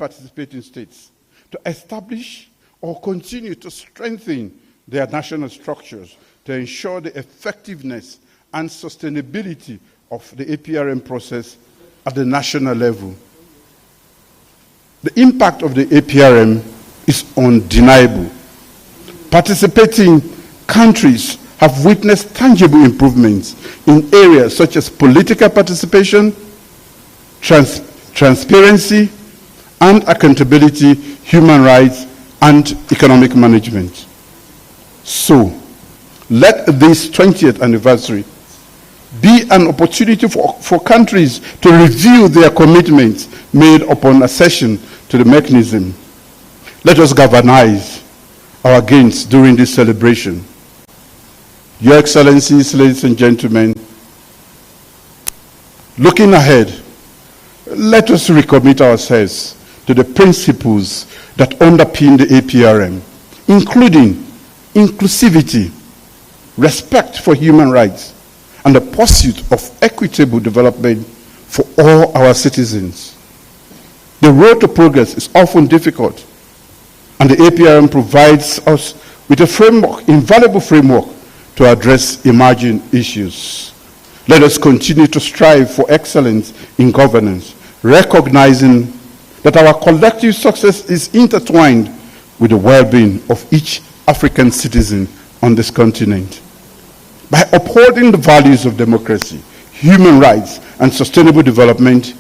participating states to establish or continue to strengthen their national structures to ensure the effectiveness and sustainability of the APRM process at the national level. The impact of the APRM is undeniable. Participating countries have witnessed tangible improvements in areas such as political participation, transparency and accountability, human rights, and economic management. So, let this 20th anniversary be an opportunity for countries to review their commitments made upon accession to the mechanism. Let us galvanize our gains during this celebration. Your Excellencies, ladies and gentlemen, looking ahead, let us recommit ourselves to the principles that underpin the APRM, including inclusivity, respect for human rights, and the pursuit of equitable development for all our citizens. The road to progress is often difficult, and the APRM provides us with a framework, invaluable framework, to address emerging issues. Let us continue to strive for excellence in governance, recognizing that our collective success is intertwined with the well-being of each African citizen on this continent. By upholding the values of democracy, human rights, and sustainable development,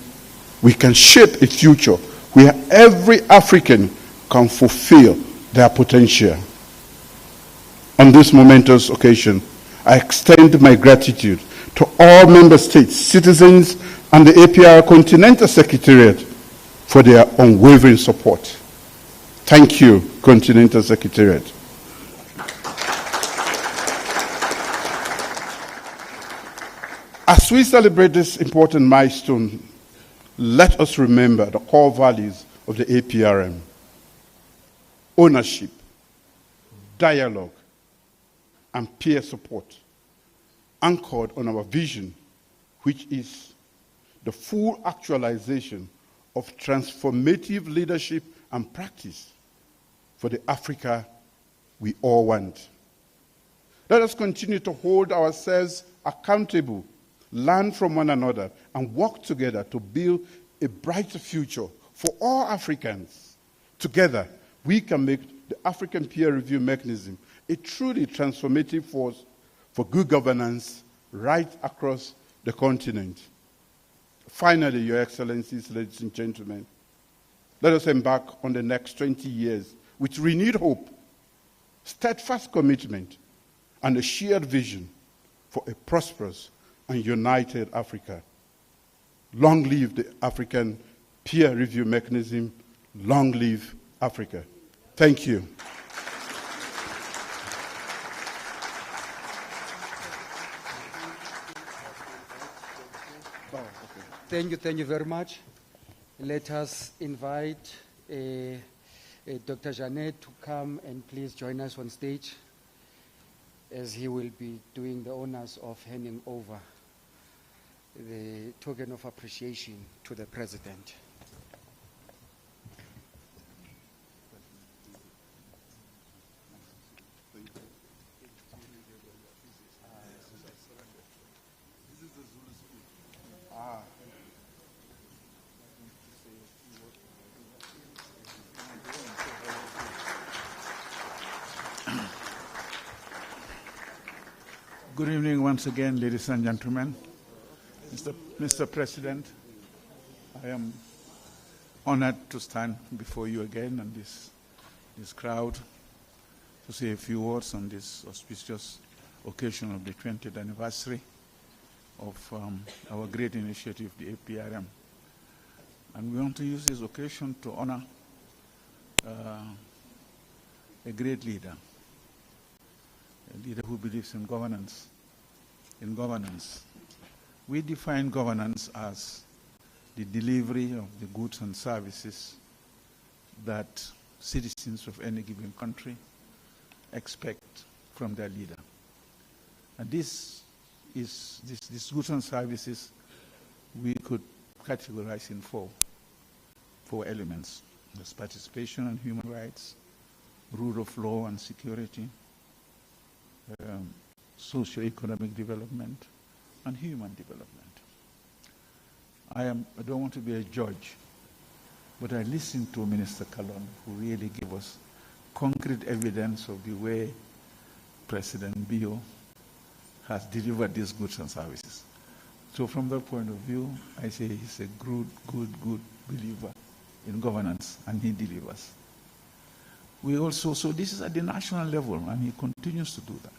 we can shape a future where every African can fulfill their potential. On this momentous occasion, I extend my gratitude to all member states, citizens, and the APR Continental Secretariat for their unwavering support. Thank you, Continental Secretariat. As we celebrate this important milestone, let us remember the core values of the APRM: ownership, dialogue, and peer support, anchored on our vision, which is the full actualization of transformative leadership and practice for the Africa we all want. Let us continue to hold ourselves accountable, learn from one another, and work together to build a brighter future for all Africans. Together, we can make the African peer review mechanism a truly transformative force for good governance right across the continent. Finally, Your Excellencies, ladies and gentlemen, let us embark on the next 20 years with renewed hope, steadfast commitment, and a shared vision for a prosperous and united Africa. Long live the African peer review mechanism. Long live Africa. Thank you. Thank you very much. Let us invite Dr. Janet to come and please join us on stage, as he will be doing the honors of handing over the token of appreciation to the President. Good evening once again, ladies and gentlemen. Mr. President, I am honored to stand before you again and this crowd to say a few words on this auspicious occasion of the 20th anniversary of our great initiative, the APRM. And we want to use this occasion to honor a great leader, a leader who believes in governance. We define governance as the delivery of the goods and services that citizens of any given country expect from their leader. And these goods and services we could categorize in four elements. There's participation and human rights, rule of law and security, socio-economic development, and human development. I don't want to be a judge, but I listened to Minister Kalon, who really gave us concrete evidence of the way President Bio has delivered these goods and services. So from that point of view, I say he's a good believer in governance, and he delivers. We also, so this is at the national level, and he continues to do that.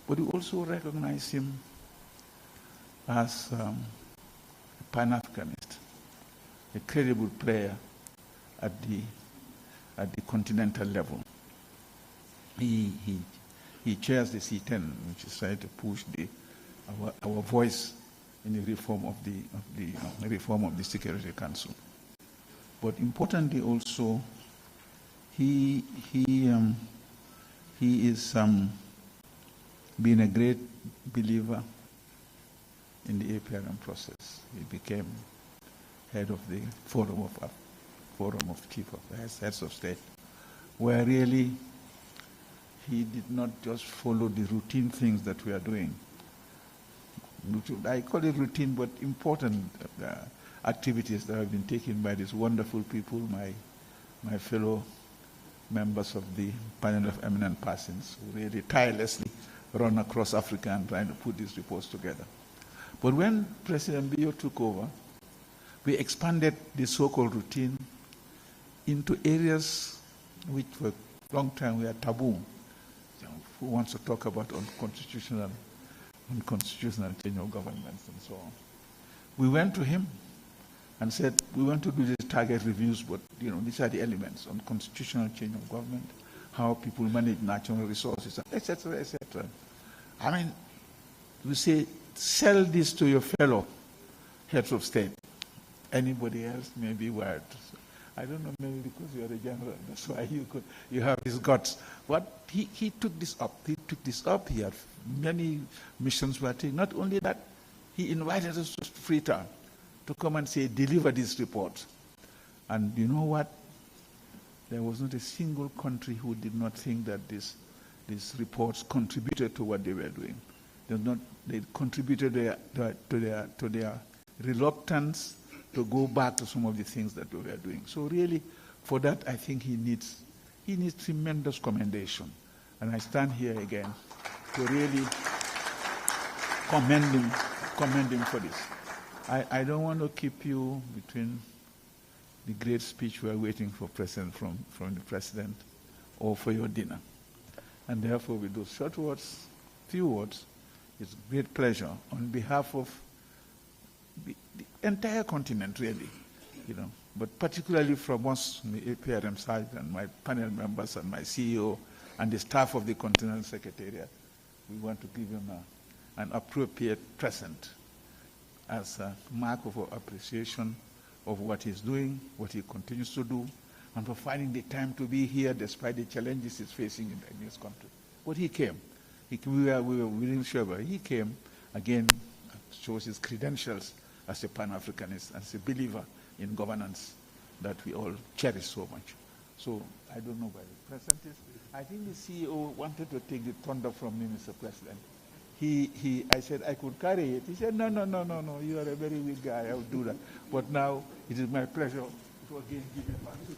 But we also recognize him as a Pan-Africanist, a credible player at the continental level. He chairs the C10, which is trying to push our voice in the reform of the reform of the Security Council. But importantly, also, he is being a great believer in the APRM process. He became head of the Forum of Chief of Heads of State, where really he did not just follow the routine things that we are doing. I call it routine, but important activities that have been taken by these wonderful people, my fellow members of the panel of eminent persons, who really tirelessly run across Africa and trying to put these reports together. But when President Bio took over, we expanded the so-called routine into areas which for a long time were taboo. Who wants to talk about unconstitutional change of governments and so on. We went to him and said, we want to do these target reviews, but these are the elements on constitutional change of government, how people manage natural resources, etc., etc. I mean, we say, sell this to your fellow heads of state. Anybody else may be wired. I don't know, maybe because you are a general, that's why you have his guts. But he took this up. He had many missions were taken. Not only that, he invited us to Freetown to come and say, deliver this report. And you know what? There was not a single country who did not think that these reports contributed to what they were doing. They contributed to their reluctance to go back to some of the things that we were doing. So really, for that, I think he needs tremendous commendation. And I stand here again to really commend him for this. I don't want to keep you between the great speech we are waiting for from the President or for your dinner. And therefore, with those short words, few words, it's a great pleasure on behalf of the entire continent, really, but particularly from us, the APRM side, and my panel members and my CEO and the staff of the Continental Secretariat, we want to give him an appropriate present as a mark of our appreciation of what he's doing, what he continues to do, and for finding the time to be here despite the challenges he's facing in this country. But he came. We were within Sherba. He came, again, shows his credentials as a Pan-Africanist, as a believer in governance that we all cherish so much. So I don't know where the President is. I think the CEO wanted to take the thunder from me, Mr. President. I said I could carry it. He said, no, you are a very weak guy, I will do that. But now it is my pleasure to again give it back to you.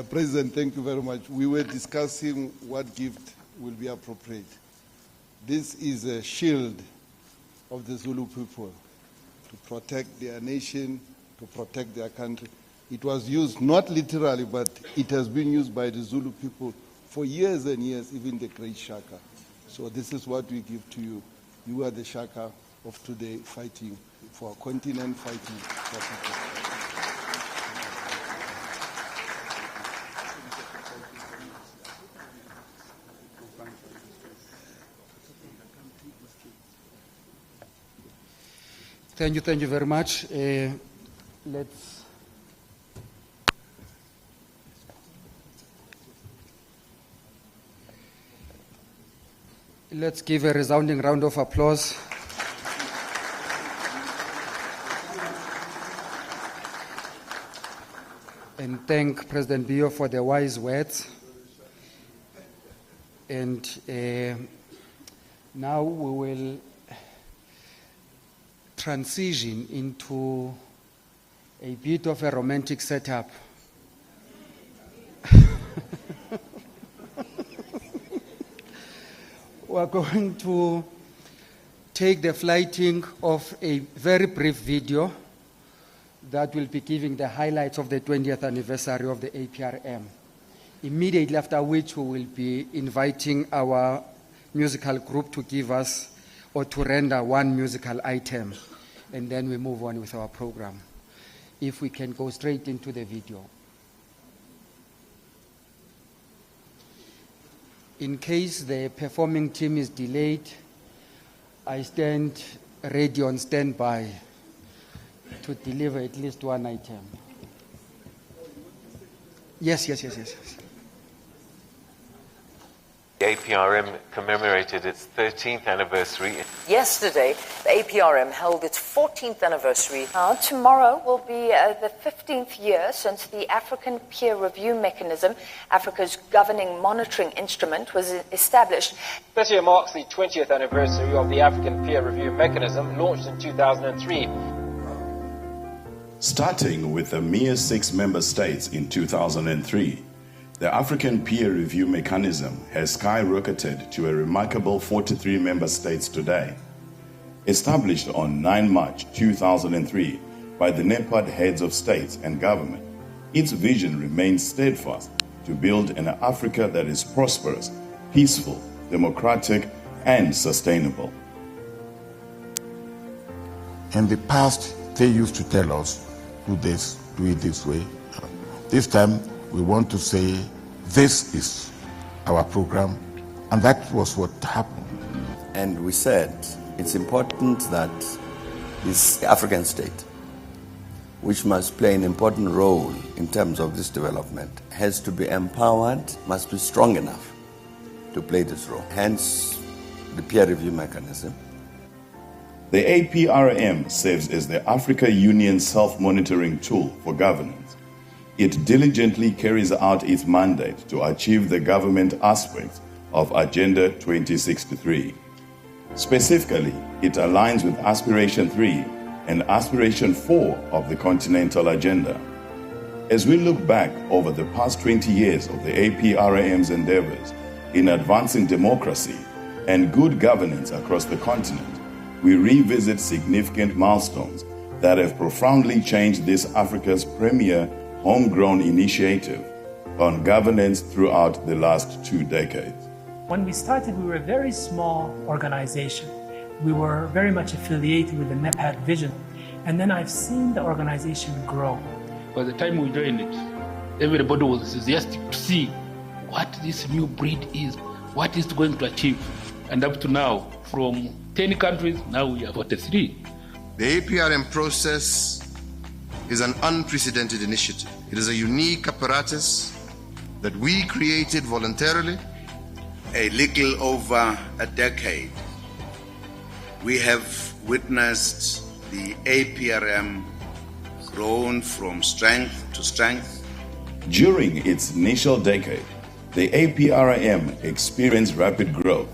President, thank you very much. We were discussing what gift will be appropriate. This is a shield of the Zulu people to protect their nation, to protect their country. It was used, not literally, but it has been used by the Zulu people for years and years, even the great Shaka. So this is what we give to you. You are the Shaka of today, fighting for our continent, fighting for people. Thank you very much. Let's Let's give a resounding round of applause. And thank President Bio for the wise words. And now we will transition into a bit of a romantic setup. We're going to take the flighting of a very brief video that will be giving the highlights of the 20th anniversary of the APRM. Immediately after which we will be inviting our musical group to give us or to render one musical item, and then we move on with our program. If we can go straight into the video. In case the performing team is delayed, I stand ready on standby to deliver at least one item. Yes. The APRM commemorated its 13th anniversary. Yesterday, the APRM held its 14th anniversary. Tomorrow will be the 15th year since the African Peer Review Mechanism, Africa's governing monitoring instrument, was established. This year marks the 20th anniversary of the African Peer Review Mechanism, launched in 2003. Starting with a mere 6 member states in 2003, the African Peer Review Mechanism has skyrocketed to a remarkable 43 member states today. Established on 9 March 2003 by the NEPAD heads of states and government, its vision remains steadfast to build an Africa that is prosperous, peaceful, democratic, and sustainable. In the past, they used to tell us, do it this way. This time, we want to say, this is our program, and that was what happened. And we said, it's important that this African state, which must play an important role in terms of this development, has to be empowered, must be strong enough to play this role. Hence, the peer review mechanism. The APRM serves as the Africa Union self-monitoring tool for governance. It diligently carries out its mandate to achieve the government aspects of Agenda 2063. Specifically, it aligns with Aspiration 3 and Aspiration 4 of the Continental Agenda. As we look back over the past 20 years of the APRM's endeavors in advancing democracy and good governance across the continent, we revisit significant milestones that have profoundly changed this Africa's premier homegrown initiative on governance throughout the last 2 decades. When we started, we were a very small organization. We were very much affiliated with the NEPAD vision. And then I've seen the organization grow. By the time we joined it, everybody was enthusiastic to see what this new breed is, what it's going to achieve. And up to now, from 10 countries, now we are 43. The APRM process is an unprecedented initiative. It is a unique apparatus that we created voluntarily. A little over a decade, we have witnessed the APRM grown from strength to strength. During its initial decade, the APRM experienced rapid growth.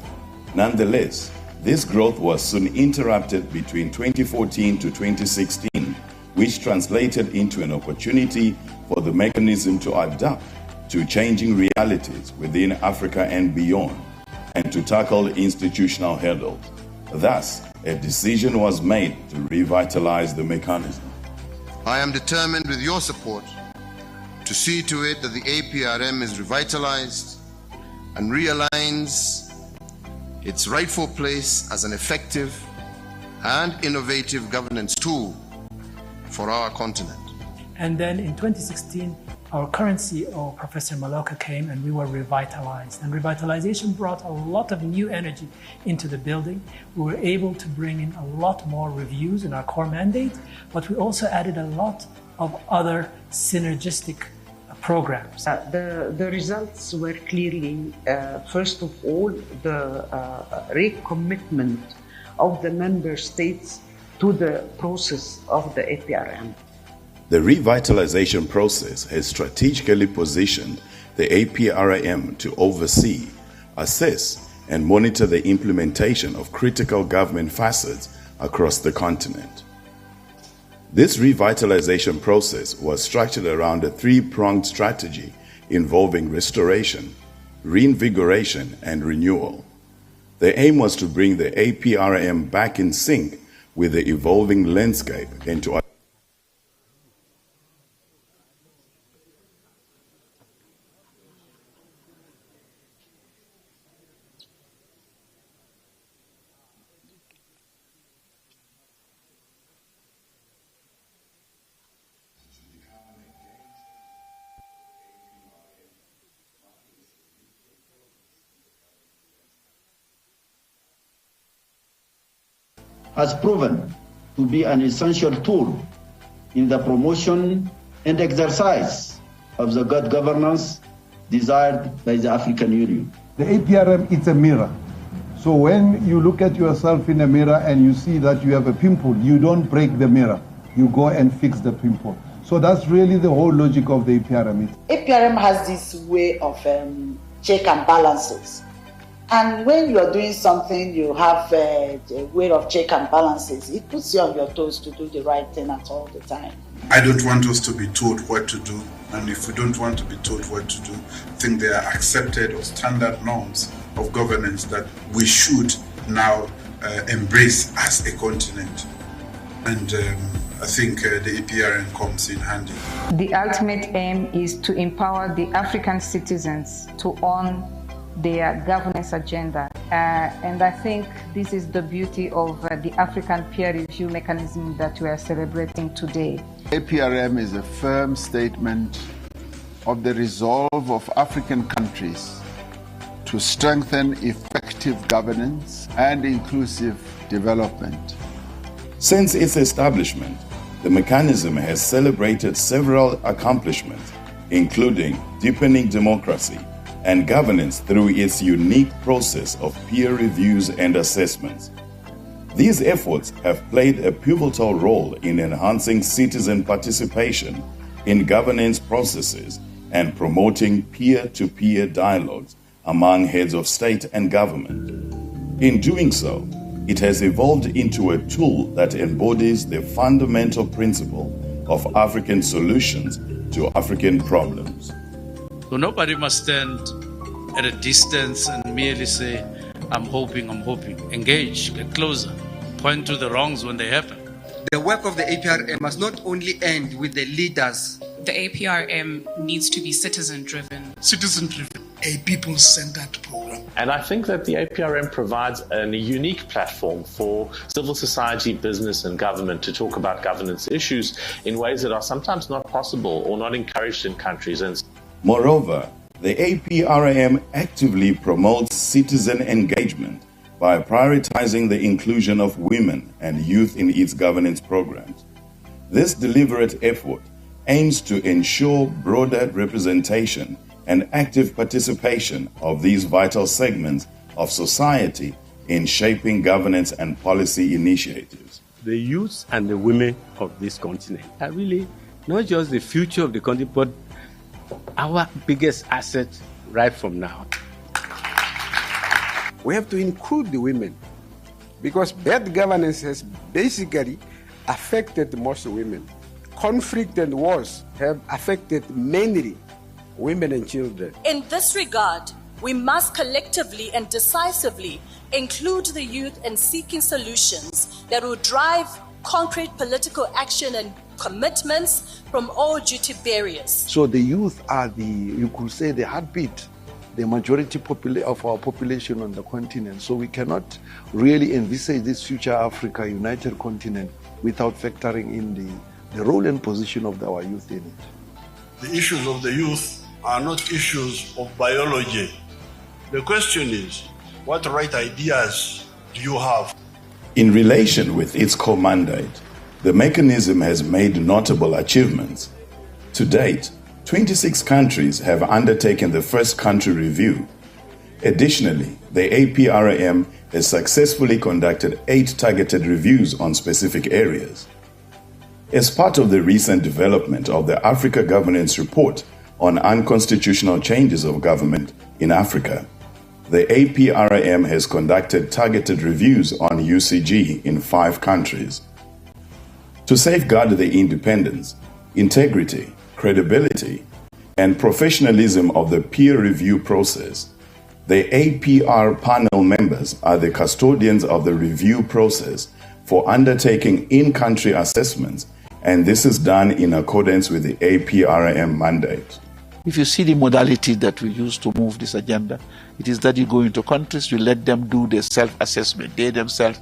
Nonetheless, this growth was soon interrupted between 2014 to 2016, which translated into an opportunity for the mechanism to adapt to changing realities within Africa and beyond, and to tackle institutional hurdles. Thus, a decision was made to revitalize the mechanism. I am determined, with your support, to see to it that the APRM is revitalized and realigns its rightful place as an effective and innovative governance tool for our continent. And then in 2016, our current CEO, Professor Maloka, came and we were revitalized. And revitalization brought a lot of new energy into the building. We were able to bring in a lot more reviews in our core mandate, but we also added a lot of other synergistic programs. The results were clearly, first of all, the recommitment of the member states to the process of the APRM. The revitalization process has strategically positioned the APRM to oversee, assess, and monitor the implementation of critical government facets across the continent. This revitalization process was structured around a three-pronged strategy involving restoration, reinvigoration, and renewal. The aim was to bring the APRM back in sync with the evolving landscape and to has proven to be an essential tool in the promotion and exercise of the good governance desired by the African Union. The APRM is a mirror. So when you look at yourself in a mirror and you see that you have a pimple, you don't break the mirror. You go and fix the pimple. So that's really the whole logic of the APRM. APRM has this way of check and balances. And when you are doing something, you have a way of check and balances. It puts you on your toes to do the right thing at all the time. I don't want us to be told what to do. And if we don't want to be told what to do, I think there are accepted or standard norms of governance that we should now embrace as a continent. And I think the APRM comes in handy. The ultimate aim is to empower the African citizens to own their governance agenda. And I think this is the beauty of the African peer review mechanism that we are celebrating today. APRM is a firm statement of the resolve of African countries to strengthen effective governance and inclusive development. Since its establishment, the mechanism has celebrated several accomplishments, including deepening democracy and governance through its unique process of peer reviews and assessments. These efforts have played a pivotal role in enhancing citizen participation in governance processes and promoting peer-to-peer dialogues among heads of state and government. In doing so, it has evolved into a tool that embodies the fundamental principle of African solutions to African problems. So nobody must stand at a distance and merely say, I'm hoping. Engage, get closer, point to the wrongs when they happen. The work of the APRM must not only end with the leaders. The APRM needs to be citizen-driven. Citizen-driven, a people-centered program. And I think that the APRM provides a unique platform for civil society, business and government to talk about governance issues in ways that are sometimes not possible or not encouraged in countries. Moreover, the APRM actively promotes citizen engagement by prioritizing the inclusion of women and youth in its governance programs. This deliberate effort aims to ensure broader representation and active participation of these vital segments of society in shaping governance and policy initiatives. The youth and the women of this continent are really not just the future of the continent, but our biggest asset right from now. We have to include the women because bad governance has basically affected most women. Conflict and wars have affected mainly women and children. In this regard, we must collectively and decisively include the youth in seeking solutions that will drive concrete political action and commitments from all duty barriers. So the youth are you could say, the heartbeat, the majority of our population on the continent. So we cannot really envisage this future Africa united continent without factoring in the role and position of our youth in it. The issues of the youth are not issues of biology. The question is, what right ideas do you have? In relation with its core mandate, the mechanism has made notable achievements. To date, 26 countries have undertaken the first country review. Additionally, the APRM has successfully conducted 8 targeted reviews on specific areas. As part of the recent development of the Africa Governance Report on unconstitutional changes of government in Africa, the APRM has conducted targeted reviews on UCG in 5 countries. To safeguard the independence, integrity, credibility, and professionalism of the peer review process, the APR panel members are the custodians of the review process for undertaking in-country assessments, and this is done in accordance with the APRM mandate. If you see the modality that we use to move this agenda, it is that you go into countries, you let them do their self-assessment. They themselves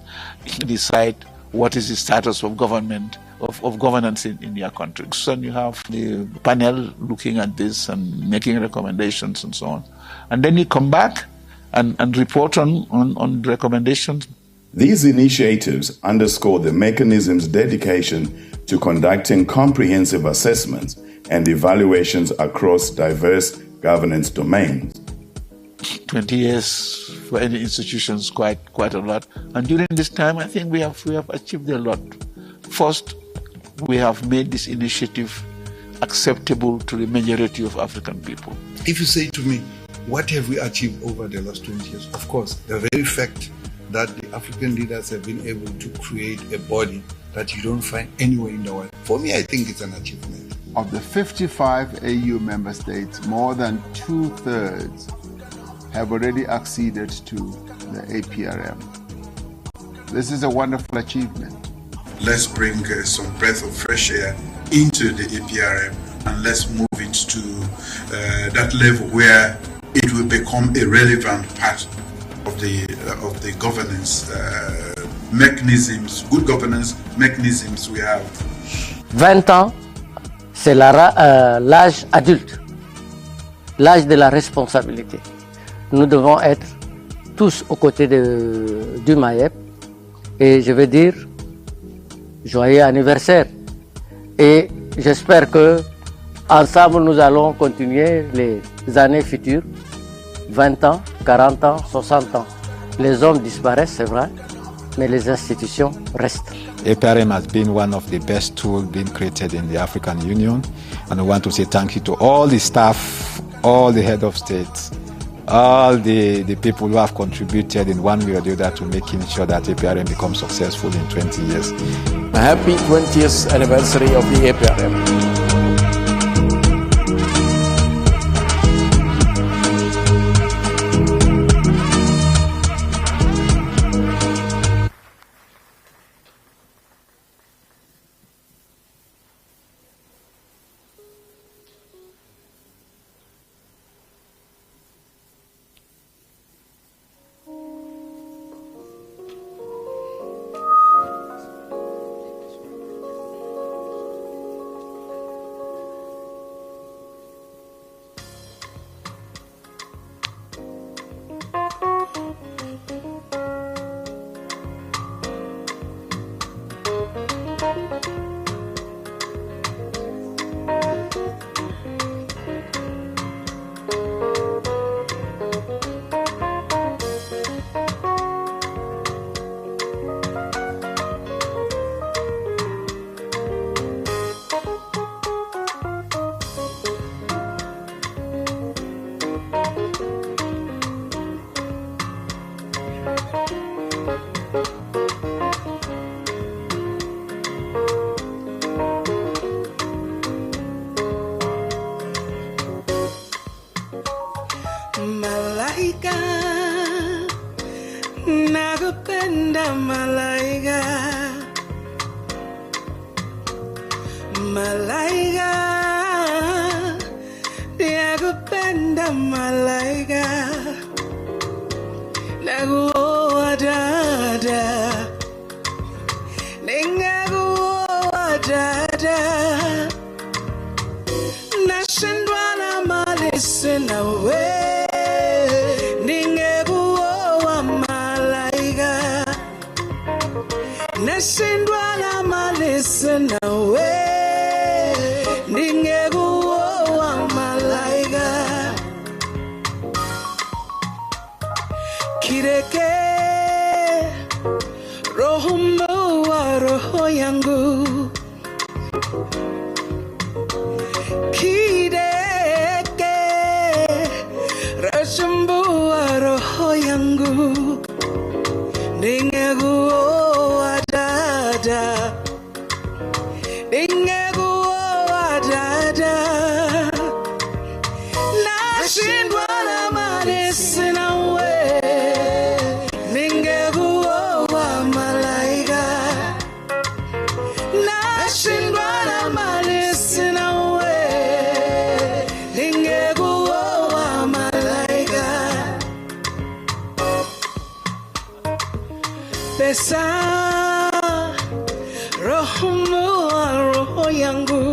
decide what is the status of government, of governance in their country. So you have the panel looking at this and making recommendations and so on. And then you come back and report on the recommendations. These initiatives underscore the mechanism's dedication to conducting comprehensive assessments and evaluations across diverse governance domains. 20 years for any institution is quite a lot. And during this time, I think we have achieved a lot. First, we have made this initiative acceptable to the majority of African people. If you say to me, what have we achieved over the last 20 years? Of course, the very fact that the African leaders have been able to create a body that you don't find anywhere in the world. For me, I think it's an achievement. Of the 55 AU member states, more than 2/3 have already acceded to the APRM. This is a wonderful achievement. Let's bring some breath of fresh air into the APRM and let's move it to that level where it will become a relevant part of the governance mechanisms, good governance mechanisms we have. 20 ans, c'est l'âge adulte, l'âge de la responsabilité. Nous devons être tous aux côtés du MAEP et je veux dire joyeux anniversaire. Et j'espère que ensemble nous allons continuer les années futures, 20 ans, 40 ans, 60 ans. Les hommes disparaissent, c'est vrai, mais les institutions restent. APRM has been one of the best tools being created in the African Union, and we want to say thank you to all the staff, all the head of states, all the people who have contributed in one way or the other to making sure that APRM becomes successful in 20 years. A happy 20th anniversary of the APRM. Malaika, nakupenda malaika, malaika, nakupenda malaika, nakuoa dada, ningakuoa dada, nashindwa na mali sina wewe. Nashindwa na mali sina wewe, ningekuoa rohumbua roho yangu kideke rashumbua roho yangu ningeguoa dada ningeguoa dada nashindwa na mali sina we ningeguoa malaika nashindwa na mali sina we ningeguoa malaika pesa roho yangu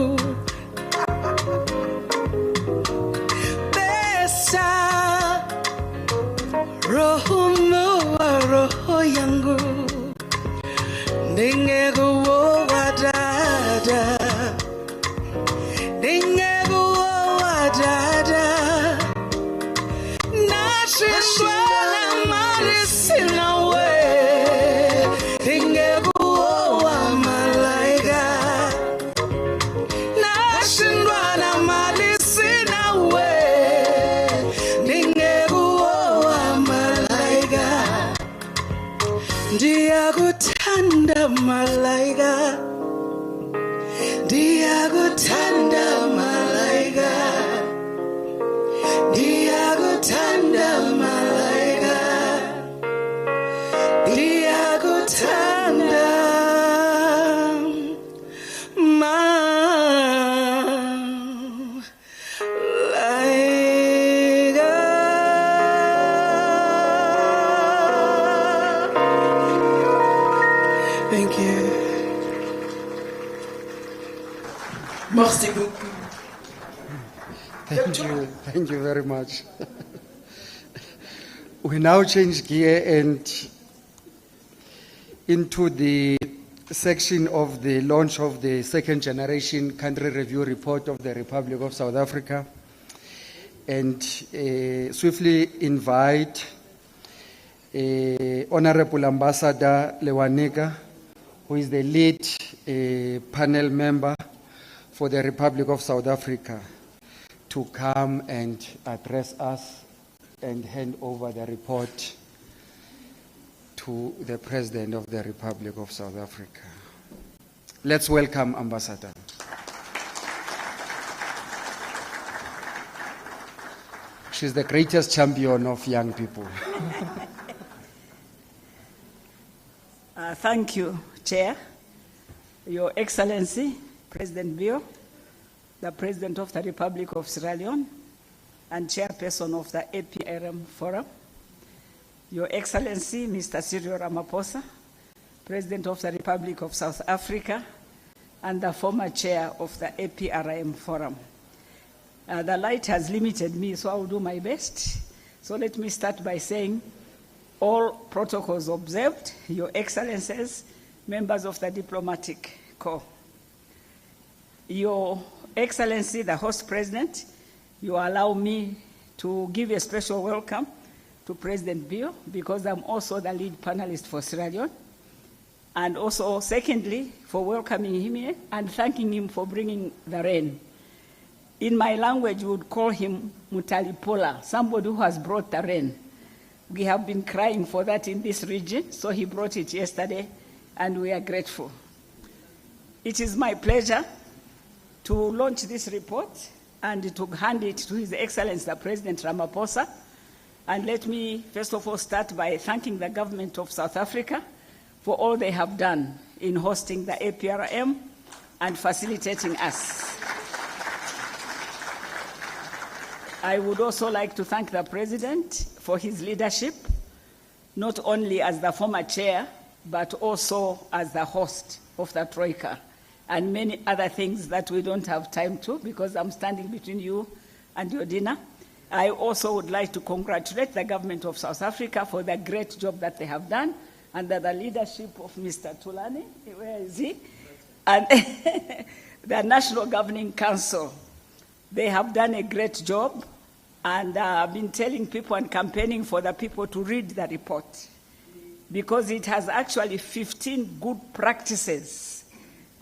pesa roho yangu ningeguoa dada ningeguoa dada nashindwa na mali sina we ningeguoa malaika nashindwa na mali sina we ningeguoa malaika ndiyakutanda malaika ndiyakutanda malaika ndiyakutanda malaika ndiyakutanda Thank you. Merci beaucoup. Thank you very much. We now change gear and into the section of the launch of the second generation country review report of the Republic of South Africa, and swiftly invite Honorable Ambassador Lewanega, who is the lead panel member for the Republic of South Africa, to come and address us and hand over the report to the President of the Republic of South Africa. Let's welcome Ambassador. She's the greatest champion of young people. Thank you, Chair. Your Excellency, President Bio, the President of the Republic of Sierra Leone, and Chairperson of the APRM Forum, Your Excellency, Mr. Cyril Ramaphosa, President of the Republic of South Africa, and the former Chair of the APRM Forum. The light has limited me, so I will do my best. So let me start by saying, all protocols observed, Your Excellencies, members of the Diplomatic Corps. Your Excellency, the host President, you allow me to give a special welcome to President Bio, because I'm also the lead panelist for Sierra Leone, and also, secondly, for welcoming him here and thanking him for bringing the rain. In my language, we would call him Mutalipola, somebody who has brought the rain. We have been crying for that in this region, so he brought it yesterday, and we are grateful. It is my pleasure to launch this report and to hand it to His Excellency, the President Ramaphosa. And let me, first of all, start by thanking the government of South Africa for all they have done in hosting the APRM and facilitating us. I would also like to thank the President for his leadership, not only as the former chair, but also as the host of the Troika, and many other things that we don't have time to, because I'm standing between you and your dinner. I also would like to congratulate the government of South Africa for the great job that they have done, under the leadership of Mr. Tulani, where is he? And the National Governing Council. They have done a great job, and I've been telling people and campaigning for the people to read the report. because it has actually 15 good practices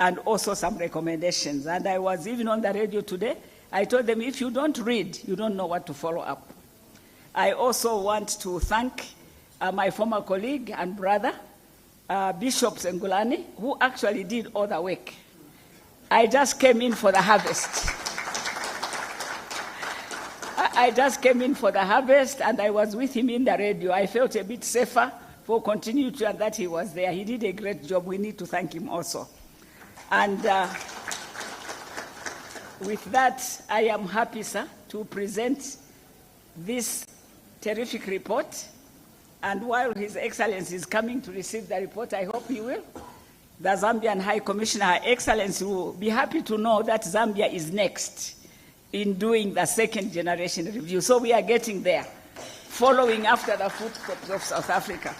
and also some recommendations. And I was even on the radio today. I told them, if you don't read, you don't know what to follow up. I also want to thank my former colleague and brother, Bishop Sengulani, who actually did all the work. I just came in for the harvest. I just came in for the harvest, and I was with him in the radio. I felt a bit safer for continuity and that he was there. He did a great job. We need to thank him also. And with that, I am happy, sir, to present this terrific report. And while His Excellency is coming to receive the report, I hope he will, the Zambian High Commissioner, Her Excellency, will be happy to know that Zambia is next in doing the second generation review. So we are getting there, following after the footsteps of South Africa.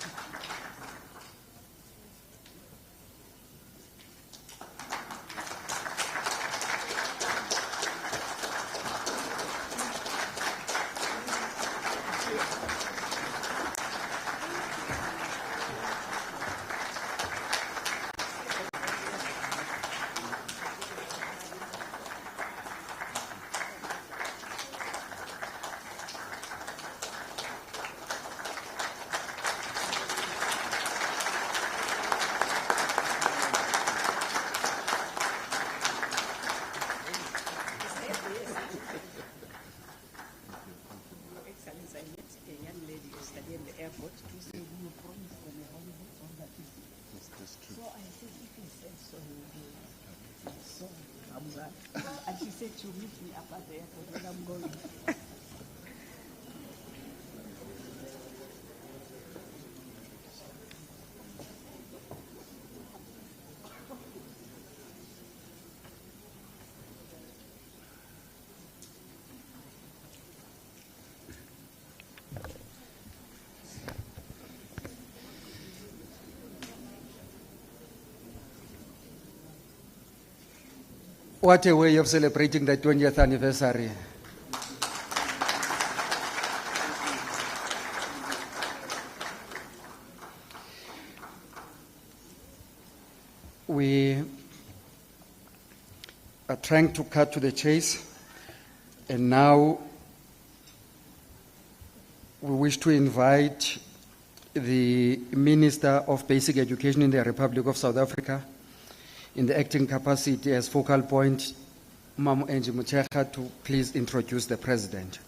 And she said she'll meet me up at the airport when I'm going. What a way of celebrating the 20th anniversary. We are trying to cut to the chase, and now we wish to invite the Minister of Basic Education in the Republic of South Africa, in the acting capacity as focal point, Mamu Angie Muchecha, to please introduce the President.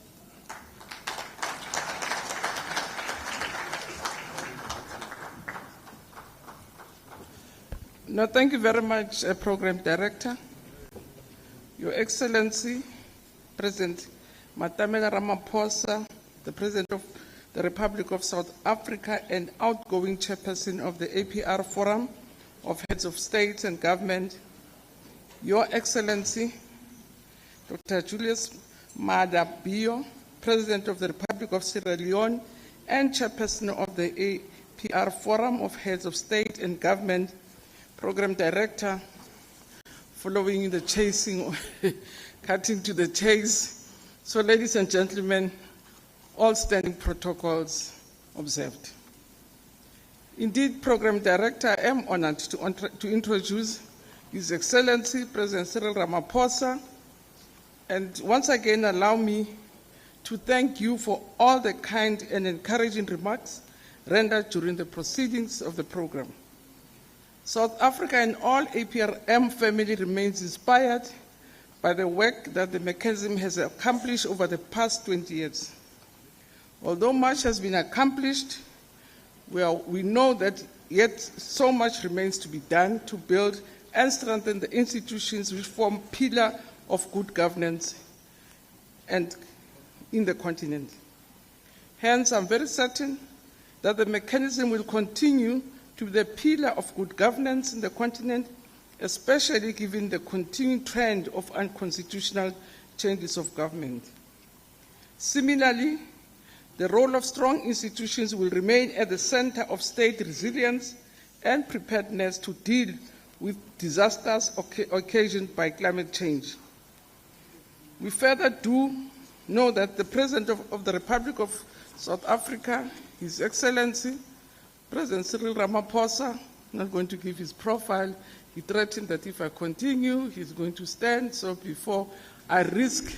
No, thank you very much, Program Director. Your Excellency, President Matamela Ramaphosa, the President of the Republic of South Africa and outgoing Chairperson of the APR Forum of Heads of State and Government, Your Excellency, Dr. Julius Maada Bio, President of the Republic of Sierra Leone and Chairperson of the APR Forum of Heads of State and Government, Program Director, following the chasing, cutting to the chase. So, ladies and gentlemen, all standing protocols observed. Indeed, Program Director, I am honored to introduce His Excellency President Cyril Ramaphosa, and once again allow me to thank you for all the kind and encouraging remarks rendered during the proceedings of the program. South Africa and all APRM family remains inspired by the work that the mechanism has accomplished over the past 20 years. Although much has been accomplished, we know that yet so much remains to be done to build and strengthen the institutions which form a pillar of good governance and in the continent. Hence, I'm very certain that the mechanism will continue to be the pillar of good governance in the continent, especially given the continuing trend of unconstitutional changes of government. Similarly, the role of strong institutions will remain at the center of state resilience and preparedness to deal with disasters occasioned by climate change. We further do know that the President of the Republic of South Africa, His Excellency, President Cyril Ramaphosa, I'm not going to give his profile. He threatened that if I continue, he's going to stand. So before I risk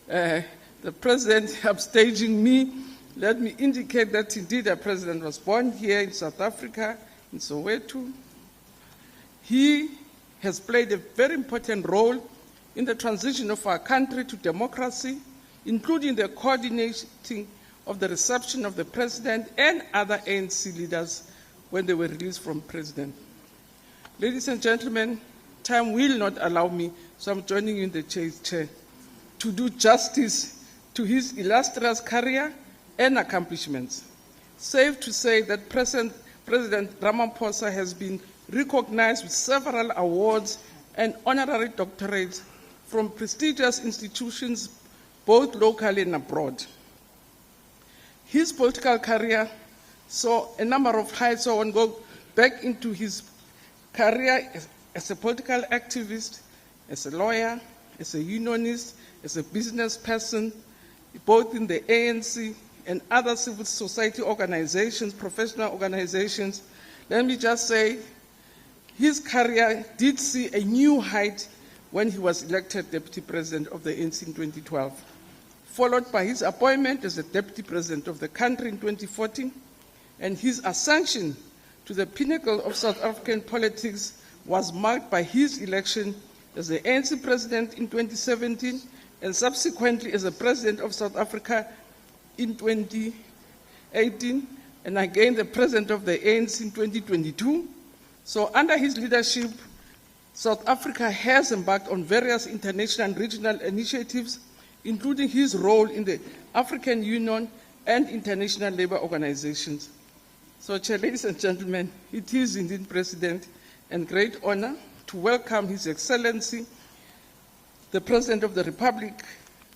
the president upstaging me, let me indicate that indeed the president was born here in South Africa, in Soweto. He has played a very important role in the transition of our country to democracy, including the coordinating of the reception of the president and other ANC leaders when they were released from prison. Ladies and gentlemen, time will not allow me, so I'm joining you in the chair to do justice to his illustrious career and accomplishments. Safe to say that President Ramaphosa has been recognized with several awards and honorary doctorates from prestigious institutions, both locally and abroad. His political career saw a number of highs, so I want to go back into his career as a political activist, as a lawyer, as a unionist, as a business person, both in the ANC and other civil society organizations, professional organizations. Let me just say, his career did see a new height when he was elected Deputy President of the ANC in 2012, followed by his appointment as the Deputy President of the country in 2014, and his ascension to the pinnacle of South African politics was marked by his election as the ANC President in 2017 and subsequently as the President of South Africa in 2018, and again the President of the ANC in 2022. So under his leadership, South Africa has embarked on various international and regional initiatives, including his role in the African Union and international labor organizations. So, Chair, ladies and gentlemen, it is indeed, President, and great honor to welcome His Excellency, the President of the Republic,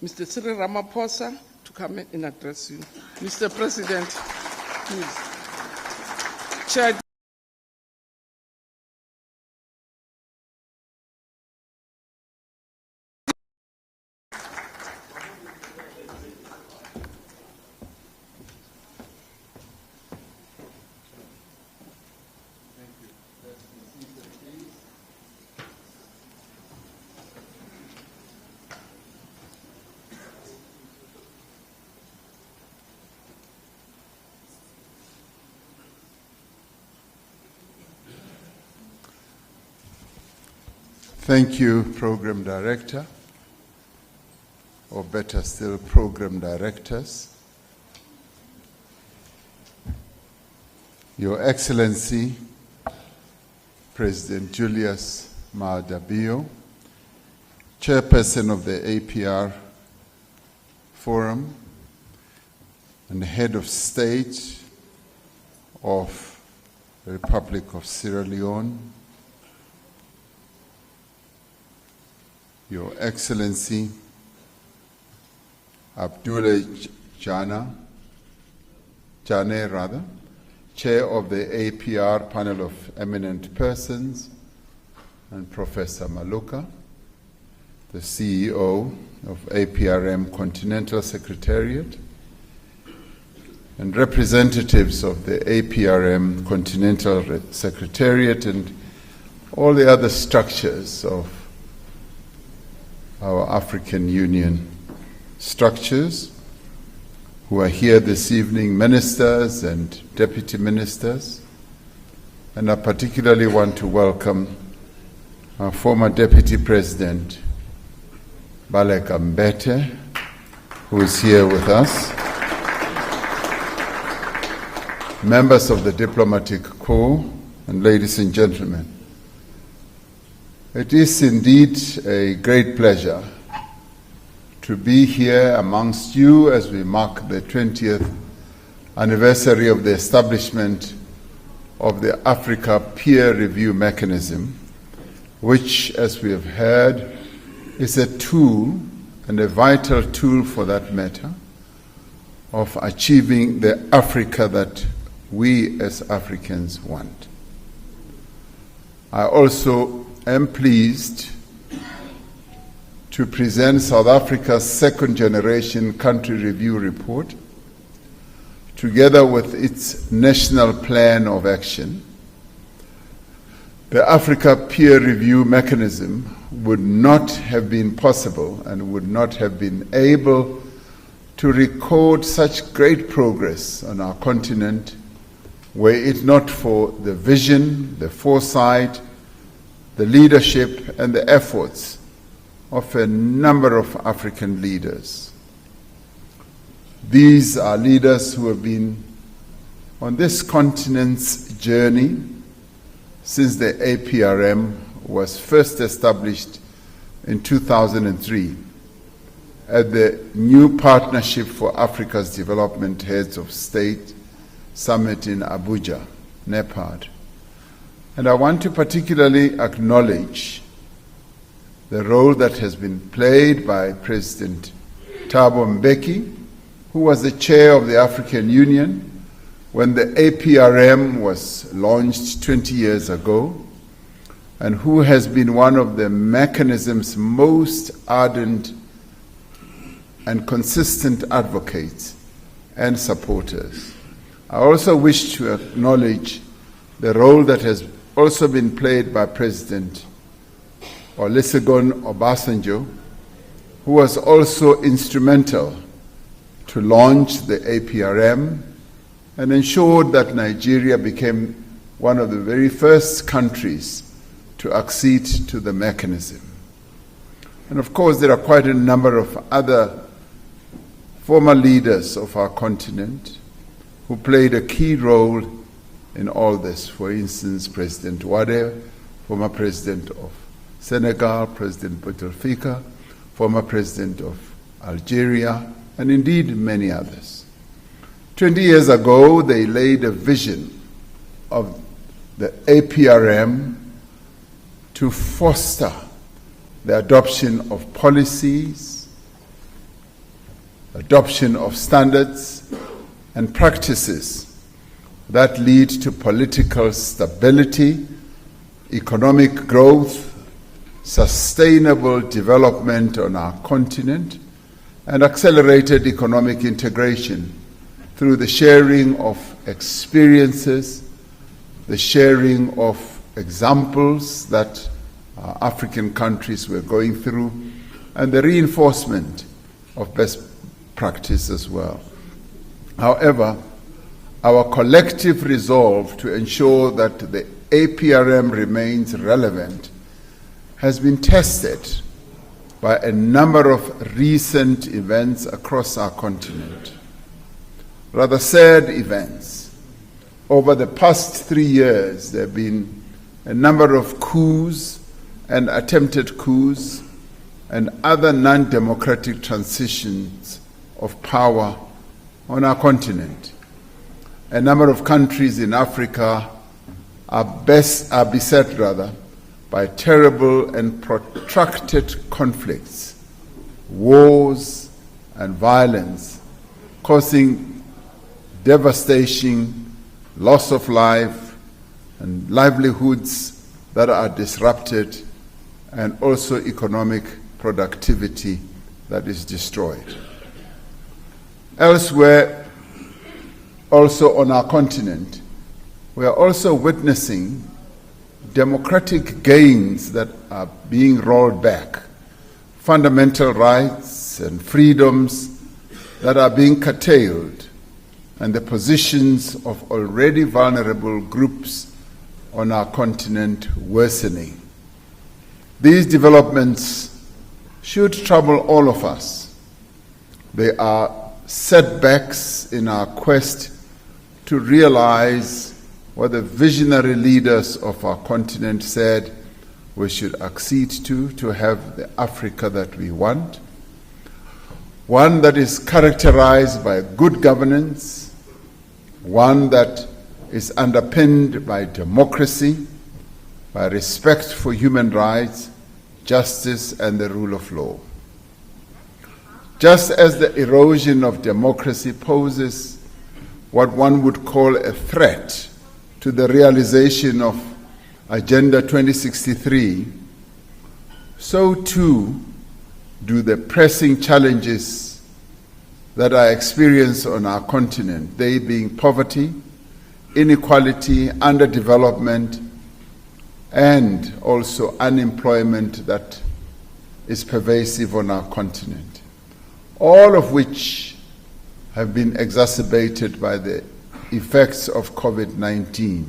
Mr. Cyril Ramaphosa, to come and address you. Mr. President, please. Chair. Thank you, Program Director, or better still, Program Directors. Your Excellency, President Julius Maada Bio, Chairperson of the APR Forum and Head of State of the Republic of Sierra Leone, Your Excellency Abdullah Jane, Chair of the APR Panel of Eminent Persons, and Professor Maluka, the CEO of APRM Continental Secretariat, and representatives of the APRM Continental Secretariat and all the other structures of our African Union structures who are here this evening, ministers and deputy ministers, and I particularly want to welcome our former Deputy President, Baleka Mbete, who is here with us, members of the Diplomatic Corps, and ladies and gentlemen. It is indeed a great pleasure to be here amongst you as we mark the 20th anniversary of the establishment of the Africa Peer Review Mechanism, which, as we have heard, is a tool, and a vital tool for that matter, of achieving the Africa that we as Africans want. I also am pleased to present South Africa's second-generation country review report, together with its national plan of action, the Africa peer review mechanism would not have been possible and would not have been able to record such great progress on our continent were it not for the vision, the foresight, the leadership, and the efforts of a number of African leaders. These are leaders who have been on this continent's journey since the APRM was first established in 2003 at the new Partnership for Africa's Development Heads of State Summit in Abuja, NEPAD. And I want to particularly acknowledge the role that has been played by President Thabo Mbeki, who was the chair of the African Union when the APRM was launched 20 years ago, and who has been one of the mechanism's most ardent and consistent advocates and supporters. I also wish to acknowledge the role that has also been played by President Olusegun Obasanjo, who was also instrumental to launch the APRM and ensured that Nigeria became one of the very first countries to accede to the mechanism. And of course, there are quite a number of other former leaders of our continent who played a key role in all this. For instance, President Wade, former president of Senegal, President Bouteflika, former president of Algeria, and indeed many others. 20 years ago, they laid a vision of the APRM to foster the adoption of policies, adoption of standards and practices that lead to political stability, economic growth, sustainable development on our continent, and accelerated economic integration through the sharing of experiences, the sharing of examples that African countries were going through, and the reinforcement of best practice as well. However, our collective resolve to ensure that the APRM remains relevant has been tested by a number of recent events across our continent. Rather sad events. Over the past 3 years, there have been a number of coups and attempted coups and other non-democratic transitions of power on our continent. A number of countries in Africa are beset by terrible and protracted conflicts, wars, and violence, causing devastation, loss of life, and livelihoods that are disrupted, and also economic productivity that is destroyed. Elsewhere, also on our continent, we are also witnessing democratic gains that are being rolled back, fundamental rights and freedoms that are being curtailed, and the positions of already vulnerable groups on our continent worsening. These developments should trouble all of us. They are setbacks in our quest to realize what the visionary leaders of our continent said we should accede to have the Africa that we want. One that is characterized by good governance, one that is underpinned by democracy, by respect for human rights, justice, and the rule of law. Just as the erosion of democracy poses what one would call a threat to the realization of Agenda 2063, so too do the pressing challenges that are experienced on our continent, they being poverty, inequality, underdevelopment, and also unemployment that is pervasive on our continent, all of which have been exacerbated by the effects of COVID-19.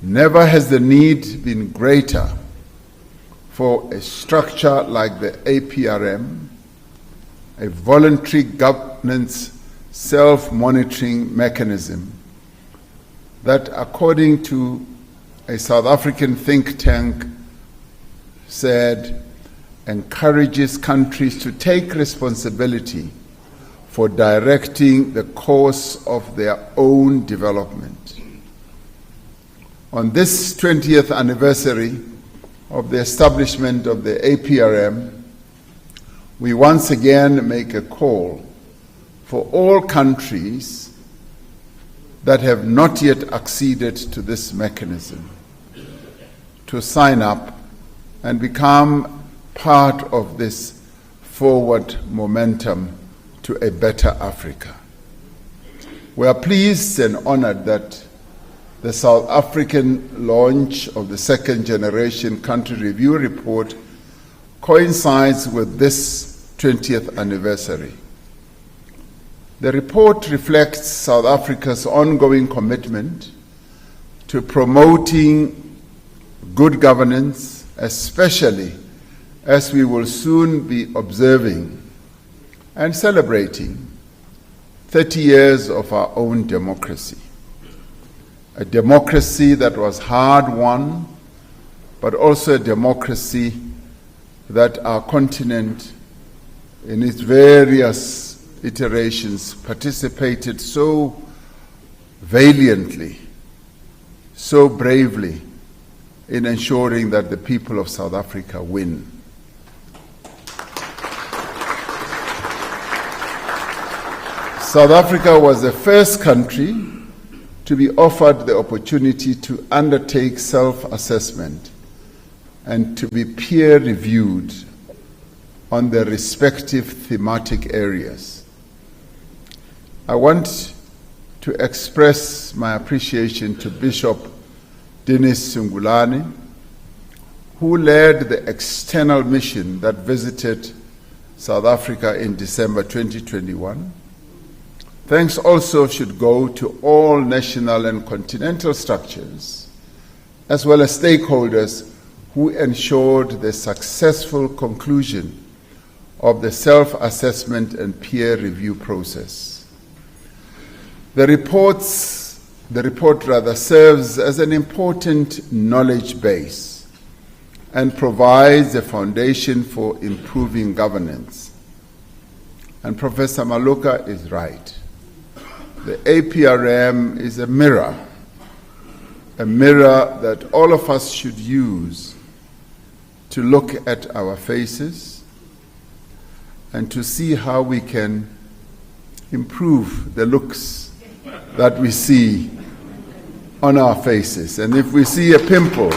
Never has the need been greater for a structure like the APRM, a voluntary governance self-monitoring mechanism that, according to a South African think tank, said encourages countries to take responsibility for directing the course of their own development. On this 20th anniversary of the establishment of the APRM, we once again make a call for all countries that have not yet acceded to this mechanism to sign up and become part of this forward momentum to a better Africa. We are pleased and honored that the South African launch of the second generation country review report coincides with this 20th anniversary. The report reflects South Africa's ongoing commitment to promoting good governance, especially as we will soon be observing and celebrating 30 years of our own democracy. A democracy that was hard-won, but also a democracy that our continent, in its various iterations, participated so valiantly, so bravely in ensuring that the people of South Africa win. South Africa was the first country to be offered the opportunity to undertake self-assessment and to be peer-reviewed on their respective thematic areas. I want to express my appreciation to Bishop Dennis Sungulani, who led the external mission that visited South Africa in December 2021. Thanks also should go to all national and continental structures, as well as stakeholders who ensured the successful conclusion of the self-assessment and peer review process. The report serves as an important knowledge base and provides a foundation for improving governance. And Professor Maluka is right. The APRM is a mirror that all of us should use to look at our faces and to see how we can improve the looks that we see on our faces. And if we see a pimple,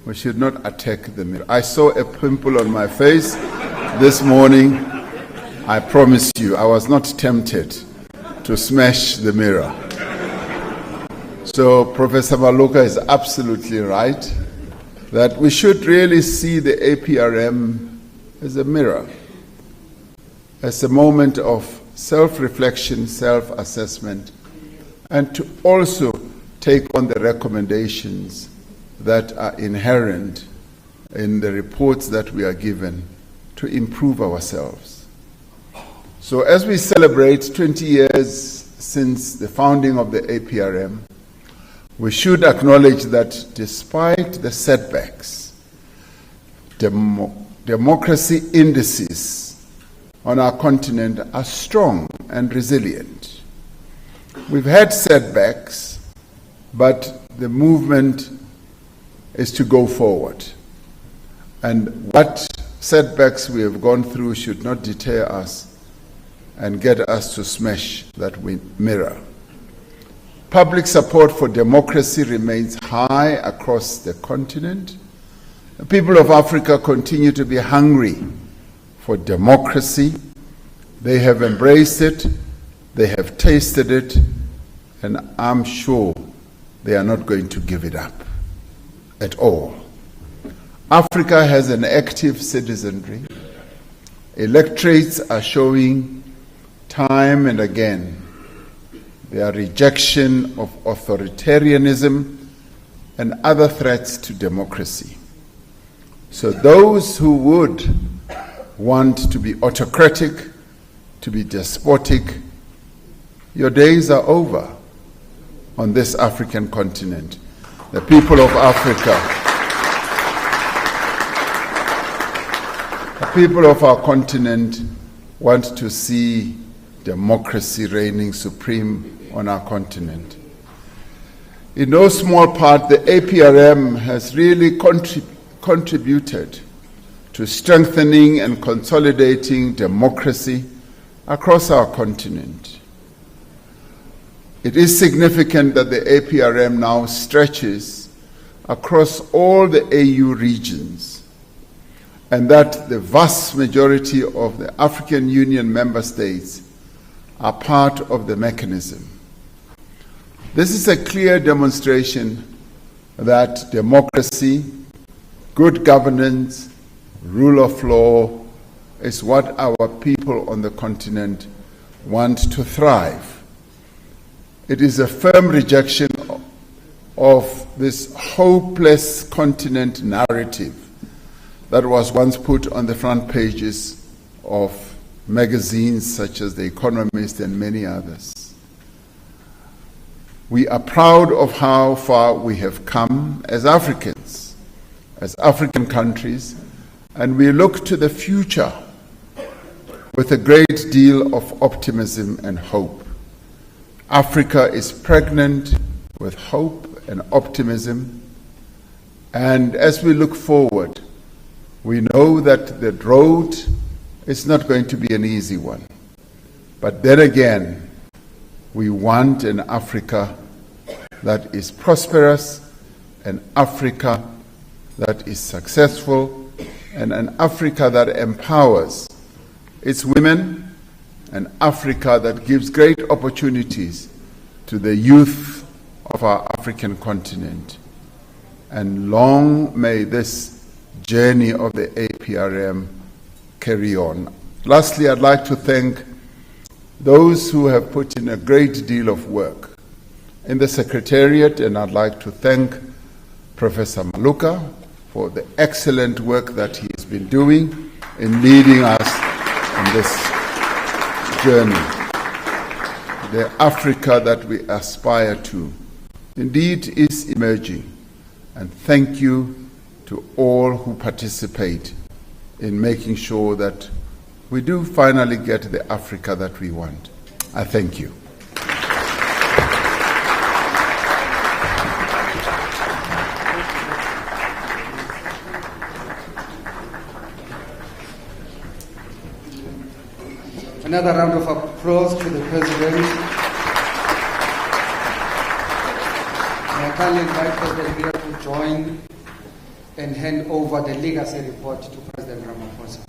we should not attack the mirror. I saw a pimple on my face this morning. I promise you, I was not tempted to smash the mirror. So Professor Maluka is absolutely right that we should really see the APRM as a mirror, as a moment of self-reflection, self-assessment, and to also take on the recommendations that are inherent in the reports that we are given to improve ourselves. So as we celebrate 20 years since the founding of the APRM, we should acknowledge that despite the setbacks, democracy indices on our continent are strong and resilient. We've had setbacks, but the movement is to go forward. And what setbacks we have gone through should not deter us and get us to smash that mirror. Public support for democracy remains high across the continent, The people of Africa continue to be hungry for democracy. They have embraced it, they have tasted it, and I'm sure they are not going to give it up at all. Africa has an active citizenry. Electorates are showing time and again their rejection of authoritarianism and other threats to democracy. So those who would want to be autocratic, to be despotic, your days are over on this African continent. The people of Africa, the people of our continent want to see democracy reigning supreme on our continent. In no small part, the APRM has really contributed to strengthening and consolidating democracy across our continent. It is significant that the APRM now stretches across all the AU regions, and that the vast majority of the African Union member states are part of the mechanism. This is a clear demonstration that democracy, good governance, rule of law is what our people on the continent want to thrive. It is a firm rejection of this hopeless continent narrative that was once put on the front pages of magazines such as The Economist and many others. We are proud of how far we have come as Africans, as African countries, and we look to the future with a great deal of optimism and hope. Africa is pregnant with hope and optimism, and as we look forward, we know that the road is not going to be an easy one. But then again, we want an Africa that is prosperous, an Africa that is successful, and an Africa that empowers its women, an Africa that gives great opportunities to the youth of our African continent. And long may this journey of the APRM carry on. Lastly, I'd like to thank those who have put in a great deal of work in the Secretariat, and I'd like to thank Professor Maluka for the excellent work that he has been doing in leading us on this journey. The Africa that we aspire to indeed is emerging, and thank you to all who participate in making sure that we do finally get the Africa that we want. I thank you. Another round of applause to the President. I kindly invite President Bia to join and hand over the legacy report to President Ramaphosa.